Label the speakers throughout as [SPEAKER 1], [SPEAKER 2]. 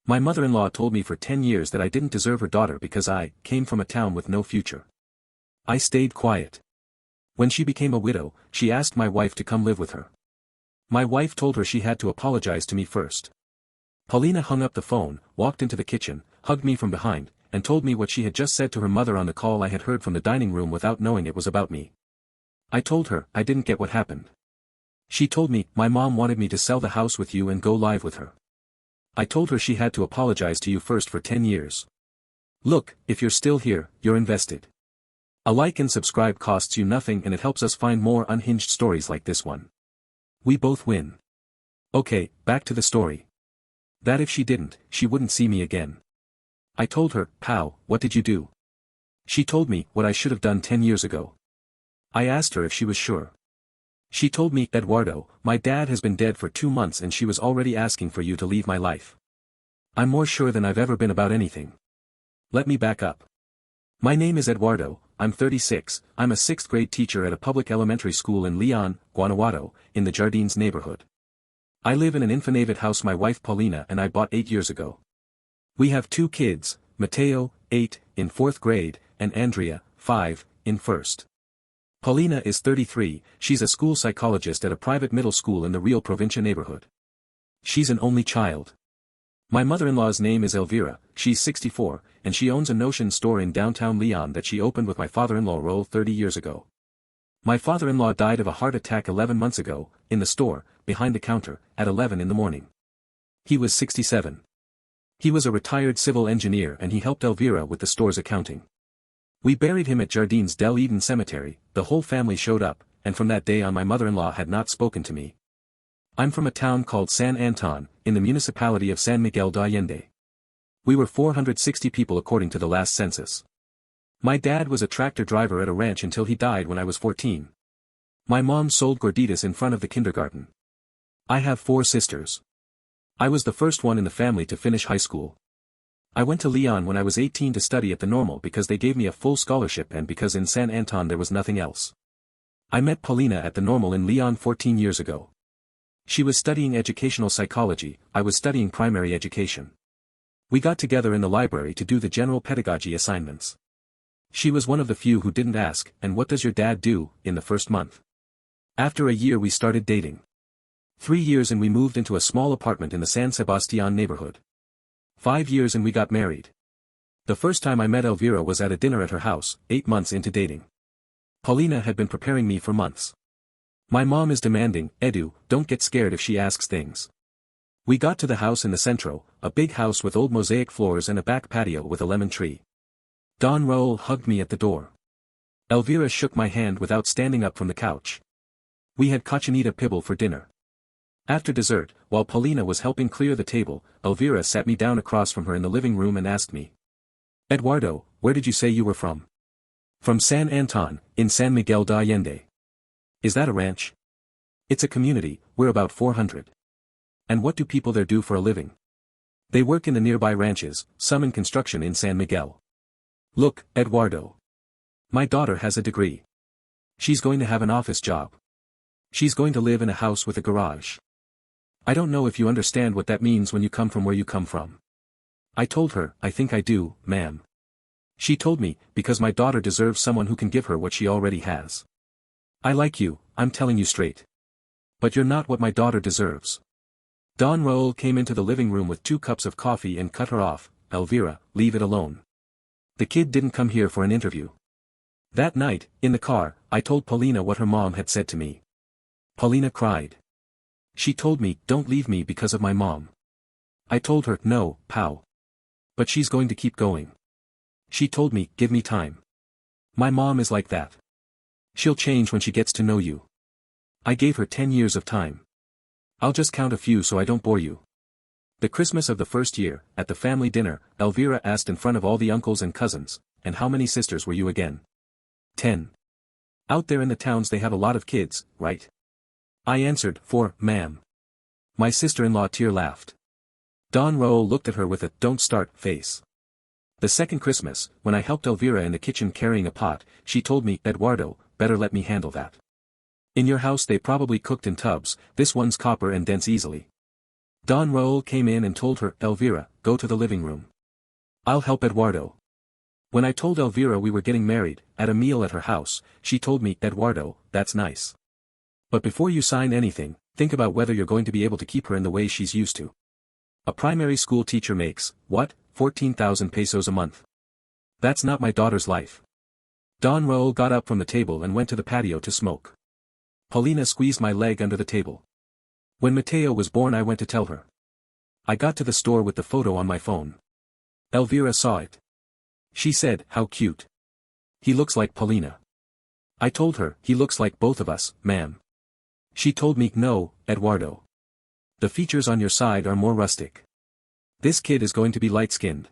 [SPEAKER 1] My mother-in-law told me for 10 years that I didn't deserve her daughter because I came from a town with no future. I stayed quiet. When she became a widow, she asked my wife to come live with her. My wife told her she had to apologize to me first. Paulina hung up the phone, walked into the kitchen, hugged me from behind, and told me what she had just said to her mother on the call I had heard from the dining room without knowing it was about me. I told her I didn't get what happened. She told me my mom wanted me to sell the house with you and go live with her. I told her she had to apologize to you first for 10 years. Look, if you're still here, you're invested. A like and subscribe costs you nothing and it helps us find more unhinged stories like this one. We both win. Okay, back to the story. That if she didn't, she wouldn't see me again. I told her, "Pal, what did you do?" She told me what I should have done 10 years ago. I asked her if she was sure. She told me, "Eduardo, my dad has been dead for 2 months and she was already asking for you to leave my life. I'm more sure than I've ever been about anything." Let me back up. My name is Eduardo, I'm 36, I'm a 6th grade teacher at a public elementary school in León, Guanajuato, in the Jardines neighborhood. I live in an Infonavit house my wife Paulina and I bought 8 years ago. We have 2 kids, Mateo, 8, in 4th grade, and Andrea, 5, in 1st. Paulina is 33, she's a school psychologist at a private middle school in the Real Provincia neighborhood. She's an only child. My mother-in-law's name is Elvira, she's 64, and she owns a notion store in downtown León that she opened with my father-in-law Raúl 30 years ago. My father-in-law died of a heart attack 11 months ago, in the store, behind the counter, at 11 in the morning. He was 67. He was a retired civil engineer and he helped Elvira with the store's accounting. We buried him at Jardines del Eden Cemetery, the whole family showed up, and from that day on my mother-in-law had not spoken to me. I'm from a town called San Anton, in the municipality of San Miguel de Allende. We were 460 people according to the last census. My dad was a tractor driver at a ranch until he died when I was 14. My mom sold gorditas in front of the kindergarten. I have 4 sisters. I was the first one in the family to finish high school. I went to León when I was 18 to study at the normal because they gave me a full scholarship and because in San Anton there was nothing else. I met Paulina at the normal in León 14 years ago. She was studying educational psychology, I was studying primary education. We got together in the library to do the general pedagogy assignments. She was one of the few who didn't ask, "And what does your dad do?" in the first month. After a year we started dating. 3 years and we moved into a small apartment in the San Sebastián neighborhood. 5 years and we got married. The first time I met Elvira was at a dinner at her house, 8 months into dating. Paulina had been preparing me for months. My mom is demanding, "Edu, don't get scared if she asks things." We got to the house in the centro, a big house with old mosaic floors and a back patio with a lemon tree. Don Raúl hugged me at the door. Elvira shook my hand without standing up from the couch. We had cochinita pibil for dinner. After dessert, while Paulina was helping clear the table, Elvira sat me down across from her in the living room and asked me, "Eduardo, where did you say you were from?" "From San Anton, in San Miguel de Allende." "Is that a ranch?" "It's a community, we're about 400. "And what do people there do for a living?" "They work in the nearby ranches, some in construction in San Miguel." "Look, Eduardo. My daughter has a degree. She's going to have an office job. She's going to live in a house with a garage. I don't know if you understand what that means when you come from where you come from." I told her, "I think I do, ma'am." She told me, "Because my daughter deserves someone who can give her what she already has." "I like you, I'm telling you straight. But you're not what my daughter deserves." Don Raúl came into the living room with 2 cups of coffee and cut her off, "Elvira, leave it alone. The kid didn't come here for an interview." That night, in the car, I told Paulina what her mom had said to me. Paulina cried. She told me, "Don't leave me because of my mom." I told her, "No, Pau. But she's going to keep going." She told me, "Give me time. My mom is like that. She'll change when she gets to know you." I gave her 10 years of time. I'll just count a few so I don't bore you. The Christmas of the first year, at the family dinner, Elvira asked in front of all the uncles and cousins, "And how many sisters were you again?" 10. "Out there in the towns they have a lot of kids, right?" I answered, 4, ma'am." My sister-in-law tear-laughed. Don Raúl looked at her with a "don't start" face. The second Christmas, when I helped Elvira in the kitchen carrying a pot, she told me, "Eduardo, better let me handle that. In your house they probably cooked in tubs, this one's copper and dents easily." Don Raúl came in and told her, Elvira, go to the living room. I'll help Eduardo. When I told Elvira we were getting married, at a meal at her house, she told me, Eduardo, that's nice. But before you sign anything, think about whether you're going to be able to keep her in the way she's used to. A primary school teacher makes, what, 14,000 pesos a month? That's not my daughter's life. Don Raúl got up from the table and went to the patio to smoke. Paulina squeezed my leg under the table. When Mateo was born I went to tell her. I got to the store with the photo on my phone. Elvira saw it. She said, how cute. He looks like Paulina. I told her, he looks like both of us, ma'am. She told me, no, Eduardo. The features on your side are more rustic. This kid is going to be light-skinned.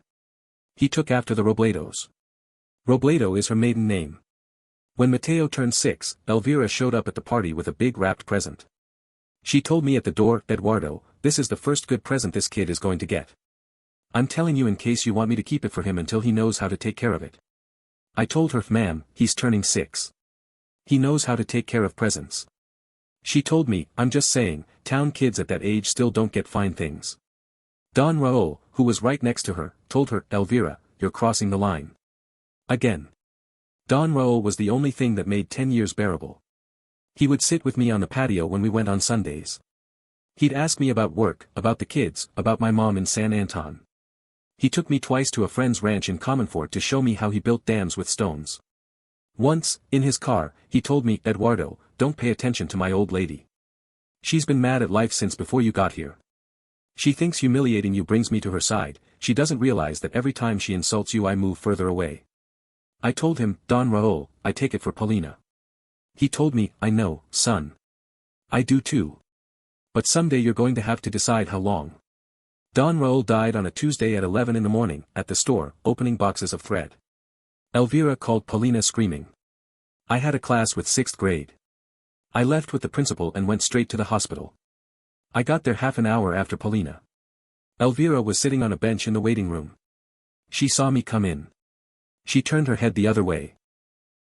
[SPEAKER 1] He took after the Robledos. Robledo is her maiden name. When Mateo turned 6, Elvira showed up at the party with a big wrapped present. She told me at the door, Eduardo, this is the first good present this kid is going to get. I'm telling you in case you want me to keep it for him until he knows how to take care of it. I told her, ma'am, he's turning 6. He knows how to take care of presents. She told me, I'm just saying, town kids at that age still don't get fine things. Don Raúl, who was right next to her, told her, Elvira, you're crossing the line. Again. Don Raúl was the only thing that made 10 years bearable. He would sit with me on the patio when we went on Sundays. He'd ask me about work, about the kids, about my mom in San Anton. He took me twice to a friend's ranch in Comonfort to show me how he built dams with stones. Once, in his car, he told me, Eduardo, don't pay attention to my old lady. She's been mad at life since before you got here. She thinks humiliating you brings me to her side, she doesn't realize that every time she insults you I move further away. I told him, Don Raúl, I take it for Paulina. He told me, I know, son. I do too. But someday you're going to have to decide how long. Don Raúl died on a Tuesday at 11 in the morning, at the store, opening boxes of thread. Elvira called Paulina screaming. I had a class with 6th grade. I left with the principal and went straight to the hospital. I got there half an hour after Paulina. Elvira was sitting on a bench in the waiting room. She saw me come in. She turned her head the other way.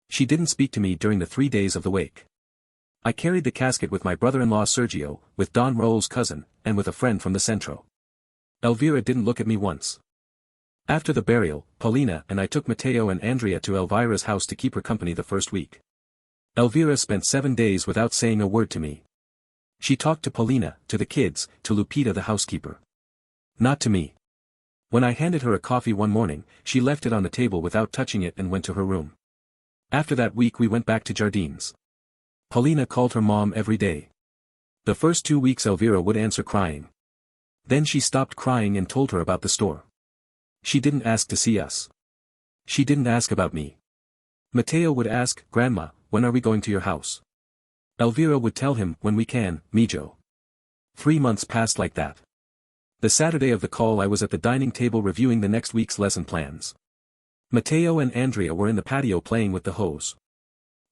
[SPEAKER 1] She didn't speak to me during the 3 days of the wake. I carried the casket with my brother-in-law Sergio, with Don Raúl's cousin, and with a friend from the Centro. Elvira didn't look at me once. After the burial, Paulina and I took Mateo and Andrea to Elvira's house to keep her company the first week. Elvira spent 7 days without saying a word to me. She talked to Paulina, to the kids, to Lupita the housekeeper. Not to me. When I handed her a coffee one morning, she left it on the table without touching it and went to her room. After that week we went back to Jardines. Paulina called her mom every day. The first 2 weeks Elvira would answer crying. Then she stopped crying and told her about the store. She didn't ask to see us. She didn't ask about me. Mateo would ask, Grandma, when are we going to your house? Elvira would tell him, when we can, mijo. 3 months passed like that. The Saturday of the call I was at the dining table reviewing the next week's lesson plans. Mateo and Andrea were in the patio playing with the hose.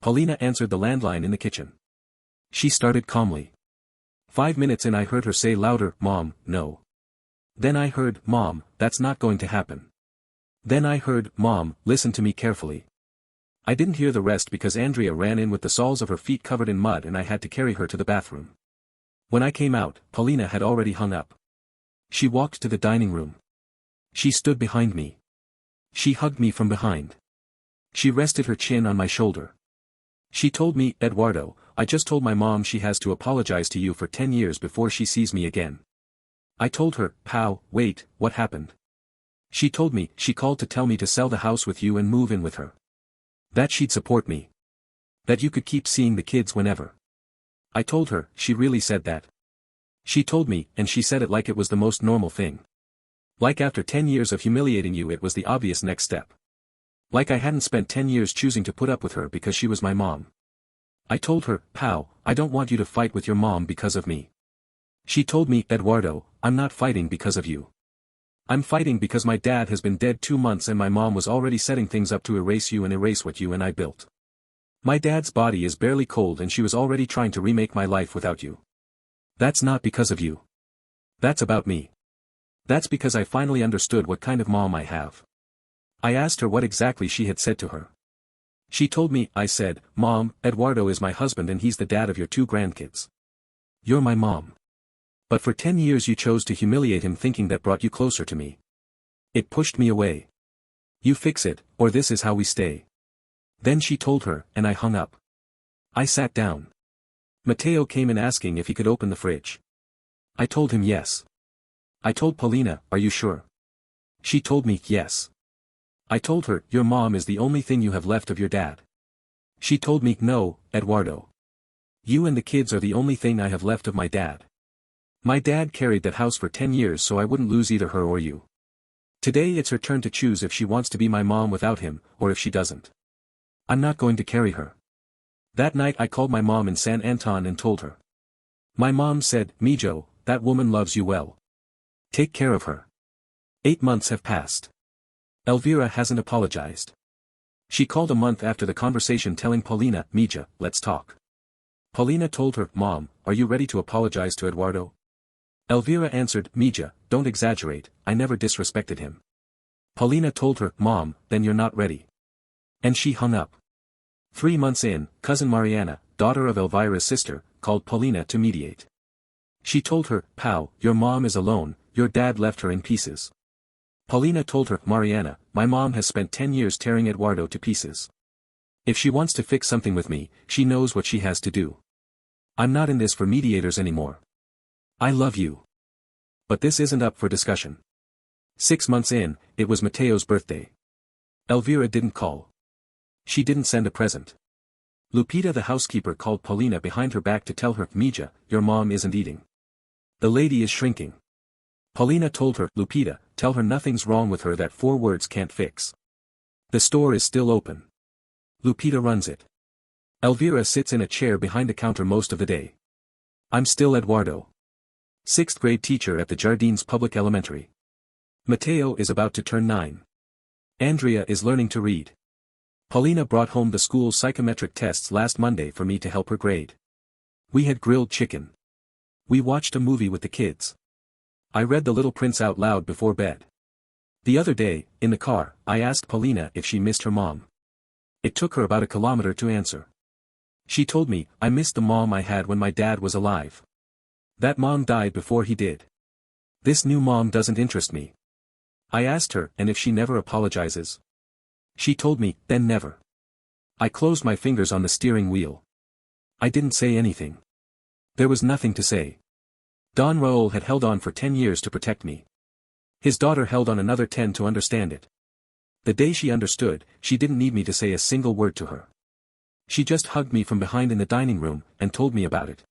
[SPEAKER 1] Paulina answered the landline in the kitchen. She started calmly. 5 minutes in I heard her say louder, Mom, no. Then I heard, Mom, that's not going to happen. Then I heard, Mom, listen to me carefully. I didn't hear the rest because Andrea ran in with the soles of her feet covered in mud and I had to carry her to the bathroom. When I came out, Paulina had already hung up. She walked to the dining room. She stood behind me. She hugged me from behind. She rested her chin on my shoulder. She told me, Eduardo, I just told my mom she has to apologize to you for 10 years before she sees me again. I told her, Pow, wait, what happened? She told me, she called to tell me to sell the house with you and move in with her. That she'd support me. That you could keep seeing the kids whenever. I told her, she really said that. She told me, and she said it like it was the most normal thing. Like after 10 years of humiliating you it was the obvious next step. Like I hadn't spent 10 years choosing to put up with her because she was my mom. I told her, Pow, I don't want you to fight with your mom because of me. She told me, Eduardo, I'm not fighting because of you. I'm fighting because my dad has been dead 2 months and my mom was already setting things up to erase you and erase what you and I built. My dad's body is barely cold and she was already trying to remake my life without you. That's not because of you. That's about me. That's because I finally understood what kind of mom I have. I asked her what exactly she had said to her. She told me, I said, Mom, Eduardo is my husband and he's the dad of your 2 grandkids. You're my mom. But for 10 years you chose to humiliate him, thinking that brought you closer to me. It pushed me away. You fix it, or this is how we stay. Then she told her, and I hung up. I sat down. Mateo came in asking if he could open the fridge. I told him yes. I told Paulina, are you sure? She told me, yes. I told her, your mom is the only thing you have left of your dad. She told me, no, Eduardo. You and the kids are the only thing I have left of my dad. My dad carried that house for 10 years so I wouldn't lose either her or you. Today it's her turn to choose if she wants to be my mom without him, or if she doesn't. I'm not going to carry her. That night I called my mom in San Anton and told her. My mom said, Mijo, that woman loves you well. Take care of her. 8 months have passed. Elvira hasn't apologized. She called a month after the conversation telling Paulina, Mija, let's talk. Paulina told her, Mom, are you ready to apologize to Eduardo? Elvira answered, Mija, don't exaggerate, I never disrespected him. Paulina told her, Mom, then you're not ready. And she hung up. 3 months in, cousin Mariana, daughter of Elvira's sister, called Paulina to mediate. She told her, Pau, your mom is alone, your dad left her in pieces. Paulina told her, Mariana, my mom has spent 10 years tearing Eduardo to pieces. If she wants to fix something with me, she knows what she has to do. I'm not in this for mediators anymore. I love you. But this isn't up for discussion. 6 months in, it was Mateo's birthday. Elvira didn't call. She didn't send a present. Lupita the housekeeper called Paulina behind her back to tell her, Mija, your mom isn't eating. The lady is shrinking. Paulina told her, Lupita, tell her nothing's wrong with her, that 4 words can't fix. The store is still open. Lupita runs it. Elvira sits in a chair behind the counter most of the day. I'm still Eduardo. 6th grade teacher at the Jardines Public Elementary. Mateo is about to turn 9. Andrea is learning to read. Paulina brought home the school's psychometric tests last Monday for me to help her grade. We had grilled chicken. We watched a movie with the kids. I read The Little Prince out loud before bed. The other day, in the car, I asked Paulina if she missed her mom. It took her about a kilometer to answer. She told me, I missed the mom I had when my dad was alive. That mom died before he did. This new mom doesn't interest me. I asked her, and if she never apologizes? She told me, then never. I closed my fingers on the steering wheel. I didn't say anything. There was nothing to say. Don Raúl had held on for 10 years to protect me. His daughter held on another 10 to understand it. The day she understood, she didn't need me to say a single word to her. She just hugged me from behind in the dining room, and told me about it.